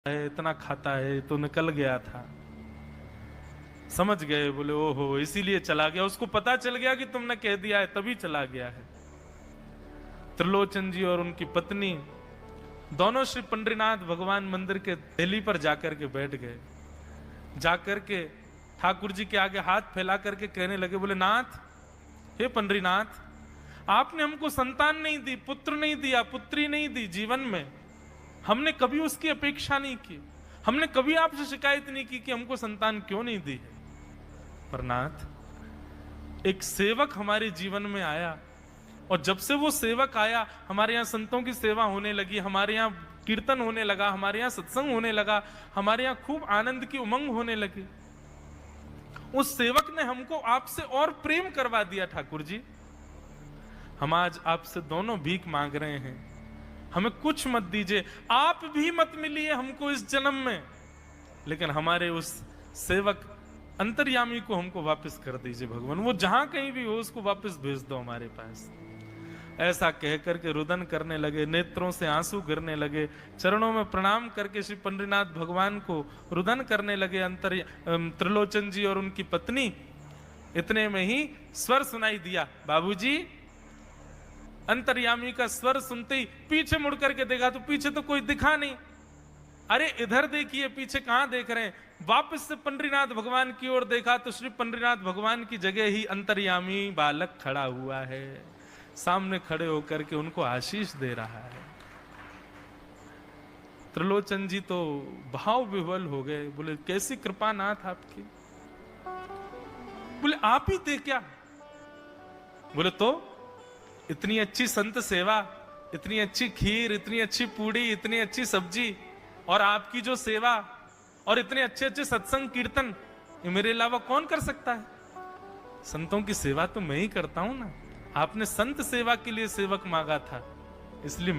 है, इतना खाता है, तो निकल गया था। समझ गए, बोले ओहो इसीलिए चला गया, उसको पता चल गया कि तुमने कह दिया है तभी चला गया है। त्रिलोचन जी और उनकी पत्नी दोनों श्री पंडरीनाथ भगवान मंदिर के देहली पर जाकर के बैठ गए। जाकर के ठाकुर जी के आगे हाथ फैला करके कहने लगे, बोले नाथ, हे पंडरीनाथ, आपने हमको संतान नहीं दी, पुत्र नहीं दिया, पुत्री नहीं दी जीवन में। हमने कभी उसकी अपेक्षा नहीं की, हमने कभी आपसे शिकायत नहीं की कि हमको संतान क्यों नहीं दी है। पर नाथ, एक सेवक हमारे जीवन में आया, और जब से वो सेवक आया हमारे यहाँ संतों की सेवा होने लगी, हमारे यहाँ कीर्तन होने लगा, हमारे यहाँ सत्संग होने लगा, हमारे यहाँ खूब आनंद की उमंग होने लगी। उस सेवक ने हमको आपसे और प्रेम करवा दिया। ठाकुर जी, हम आज आपसे दोनों भीख मांग रहे हैं, हमें कुछ मत दीजिए, आप भी मत मिलिए हमको इस जन्म में, लेकिन हमारे उस सेवक अंतर्यामी को हमको वापस कर दीजिए भगवान, वो जहां कहीं भी हो उसको वापस भेज दो हमारे पास। ऐसा कहकर के रुदन करने लगे, नेत्रों से आंसू गिरने लगे, चरणों में प्रणाम करके श्री पंडरीनाथ भगवान को रुदन करने लगे त्रिलोचन जी और उनकी पत्नी। इतने में ही स्वर सुनाई दिया, बाबूजी। अंतर्यामी का स्वर सुनते ही पीछे मुड़ करके देखा तो पीछे तो कोई दिखा नहीं। अरे इधर देखिए, पीछे कहां देख रहे हैं? वापस से पंडरीनाथ भगवान की ओर देखा तो श्री पंडरीनाथ भगवान की जगह ही अंतर्यामी बालक खड़ा हुआ है, सामने खड़े होकर के उनको आशीष दे रहा है। त्रिलोचन जी तो भाव विह्वल हो गए, बोले कैसी कृपा नाथ आपकी। बोले आप ही थे क्या? बोले तो इतनी अच्छी संत सेवा, इतनी अच्छी खीर, इतनी अच्छी पूड़ी, इतनी अच्छी सब्जी, और आपकी जो सेवा, और इतने अच्छे अच्छे सत्संग कीर्तन, ये मेरे अलावा कौन कर सकता है? संतों की सेवा तो मैं ही करता हूं ना। आपने संत सेवा के लिए सेवक मांगा था, इसलिए